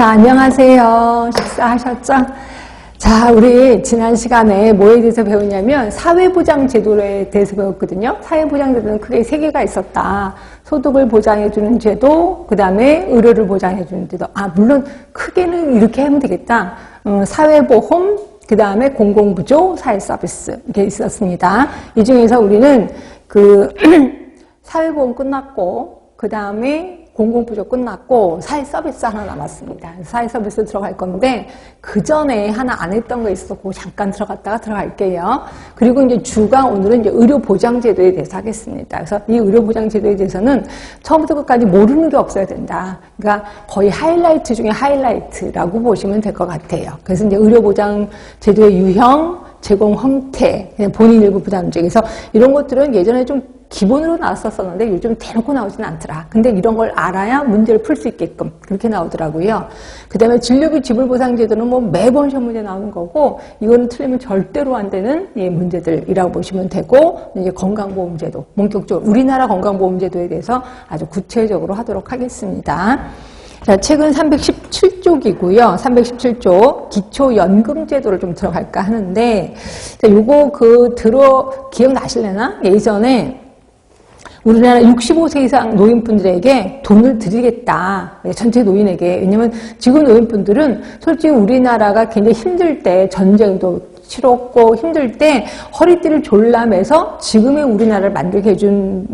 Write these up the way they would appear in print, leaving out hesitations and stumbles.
자, 안녕하세요. 식사하셨죠? 자, 우리 지난 시간에 뭐에 대해서 배웠냐면 사회보장제도에 대해서 배웠거든요. 사회보장제도는 크게 세 개가 있었다. 소득을 보장해주는 제도, 그 다음에 의료를 보장해주는 제도. 물론 크게는 이렇게 하면 되겠다. 사회보험, 그 다음에 공공부조, 사회서비스 이게 있었습니다. 이 중에서 우리는 사회보험 끝났고, 그 다음에 공공부조 끝났고 사회서비스 하나 남았습니다. 사회서비스 들어갈 건데 그 전에 하나 안 했던 거 있었고 잠깐 들어갈게요. 그리고 이제 주강 오늘은 이제 의료보장제도에 대해서 하겠습니다. 그래서 이 의료보장제도에 대해서는 처음부터 끝까지 모르는 게 없어야 된다. 그러니까 거의 하이라이트 중에 하이라이트라고 보시면 될 것 같아요. 그래서 이제 의료보장제도의 유형, 제공 형태, 본인 일부 부담제. 그래서 이런 것들은 예전에 좀 기본으로 나왔었는데 요즘 대놓고 나오지는 않더라. 근데 이런 걸 알아야 문제를 풀 수 있게끔 그렇게 나오더라고요. 그 다음에 진료비 지불보상제도는 뭐 매번 시험 문제 나오는 거고 이거는 틀리면 절대로 안 되는 문제들이라고 보시면 되고 이제 건강보험제도, 본격적으로 우리나라 건강보험제도에 대해서 아주 구체적으로 하도록 하겠습니다. 자, 책은 317쪽이고요. 317쪽 기초연금제도를 좀 들어갈까 하는데 요거 기억나실래나? 예전에 우리나라 65세 이상 노인분들에게 돈을 드리겠다. 전체 노인에게. 왜냐면 지금 노인분들은 솔직히 우리나라가 굉장히 힘들 때 전쟁도 치렀고 힘들 때 허리띠를 졸라매서 지금의 우리나라를 만들게 해준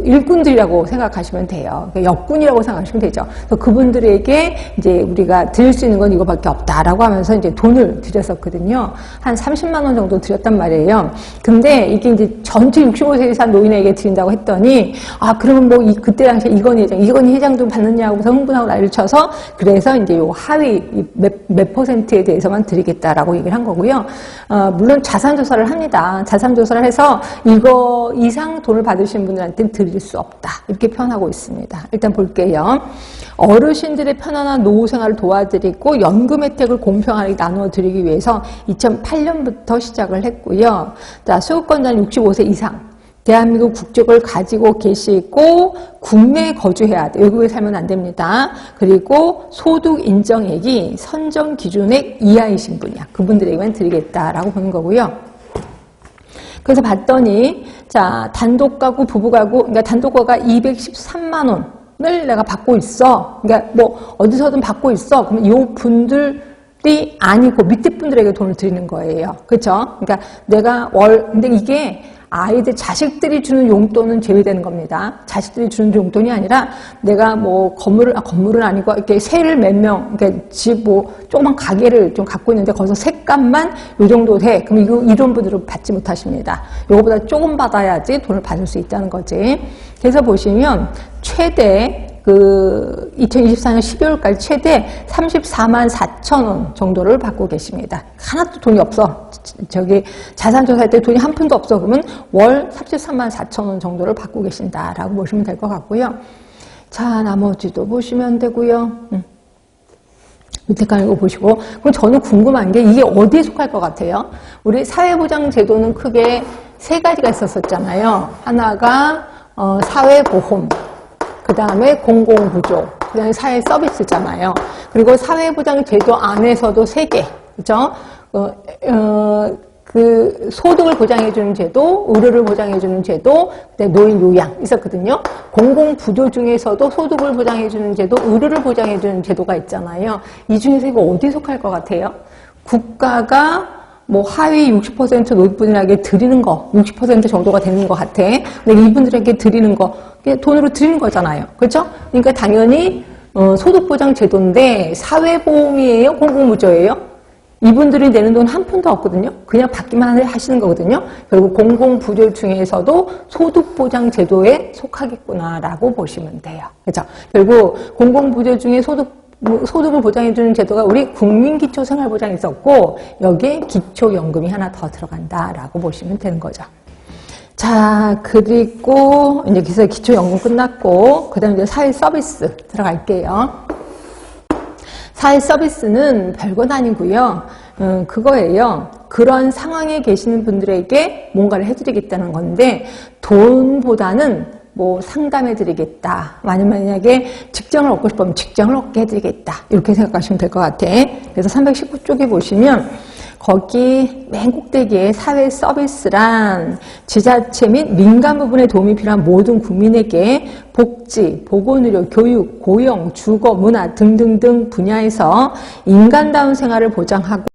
일꾼들이라고 생각하시면 돼요. 역군이라고 생각하시면 되죠. 그래서 그분들에게 이제 우리가 드릴 수 있는 건 이거밖에 없다라고 하면서 이제 돈을 드렸었거든요. 한 30만 원 정도 드렸단 말이에요. 근데 이게 이제 전체 65세 이상 노인에게 드린다고 했더니 그러면 뭐 그때 당시에 이건희 회장도 받느냐고 흥분하고 난리를 쳐서 그래서 이제 요 하위 몇 퍼센트에 대해서만 드리겠다라고 얘기를 한 거고요. 물론 자산조사를 합니다. 자산조사를 해서 이거 이상 돈을 받으신 분들한테는 드릴 수 없다. 이렇게 표현하고 있습니다. 일단 볼게요. 어르신들의 편안한 노후 생활을 도와드리고 연금 혜택을 공평하게 나누어 드리기 위해서 2008년부터 시작을 했고요. 자, 소유권자는 65세 이상. 대한민국 국적을 가지고 계시고 국내에 거주해야 돼. 외국에 살면 안 됩니다. 그리고 소득 인정액이 선정 기준액 이하이신 분이야. 그분들에게만 드리겠다라고 보는 거고요. 그래서 봤더니 자, 단독가구, 부부가구, 그러니까 단독가구가 213만 원을 내가 받고 있어. 그러니까 뭐 어디서든 받고 있어. 그러면 이 분들이 아니고 밑에 분들에게 돈을 드리는 거예요. 그렇죠? 그러니까 내가 근데 이게 자식들이 주는 용돈은 제외되는 겁니다. 자식들이 주는 용돈이 아니라 내가 뭐 건물은 아니고 이렇게 세를 몇 명, 그러니까 조그만 가게를 좀 갖고 있는데 거기서 세값만 요 정도 돼. 그럼 이런 분들은 받지 못하십니다. 요거보다 조금 받아야지 돈을 받을 수 있다는 거지. 그래서 보시면 최대 2024년 12월까지 최대 34만 4천 원 정도를 받고 계십니다. 하나도 돈이 없어. 자산조사할 때 돈이 한 푼도 없어. 그러면 월 33만 4천 원 정도를 받고 계신다라고 보시면 될 것 같고요. 자, 나머지도 보시면 되고요. 밑에 가는 거 보시고. 그럼 저는 궁금한 게 이게 어디에 속할 것 같아요? 우리 사회보장제도는 크게 세 가지가 있었잖아요. 하나가 사회보험. 그 다음에 공공부조, 그 다음에 사회서비스잖아요. 그리고 사회보장제도 안에서도 세 개, 그죠? 소득을 보장해주는 제도, 의료를 보장해주는 제도, 그다음에 노인 요양 있었거든요. 공공부조 중에서도 소득을 보장해주는 제도, 의료를 보장해주는 제도가 있잖아요. 이 중에서 이거 어디에 속할 것 같아요? 국가가 뭐 하위 60% 노인분들에게 드리는 거 60% 정도가 되는 것 같아. 근데 이분들에게 드리는 거 돈으로 드리는 거잖아요. 그렇죠? 그러니까 당연히 소득보장 제도인데 사회보험이에요? 공공부조예요? 이분들이 내는 돈 한 푼도 없거든요. 그냥 받기만 하시는 거거든요. 결국 공공부조 중에서도 소득보장 제도에 속하겠구나라고 보시면 돼요. 그렇죠? 결국 공공부조 중에 소득을 보장해주는 제도가 우리 국민기초생활보장이 있었고 여기에 기초연금이 하나 더 들어간다라고 보시면 되는 거죠. 자, 그리고 이제 기초연금 끝났고 그 다음에 이제 사회서비스 들어갈게요. 사회서비스는 별건 아니고요. 그거예요. 그런 상황에 계시는 분들에게 뭔가를 해드리겠다는 건데 돈보다는 뭐 상담해드리겠다. 만약에 직장을 얻고 싶으면 직장을 얻게 해드리겠다. 이렇게 생각하시면 될 것 같아. 그래서 319쪽에 보시면 거기 맨 꼭대기에 사회 서비스란 지자체 및 민간 부분에 도움이 필요한 모든 국민에게 복지, 보건의료, 교육, 고용, 주거, 문화 등등등 분야에서 인간다운 생활을 보장하고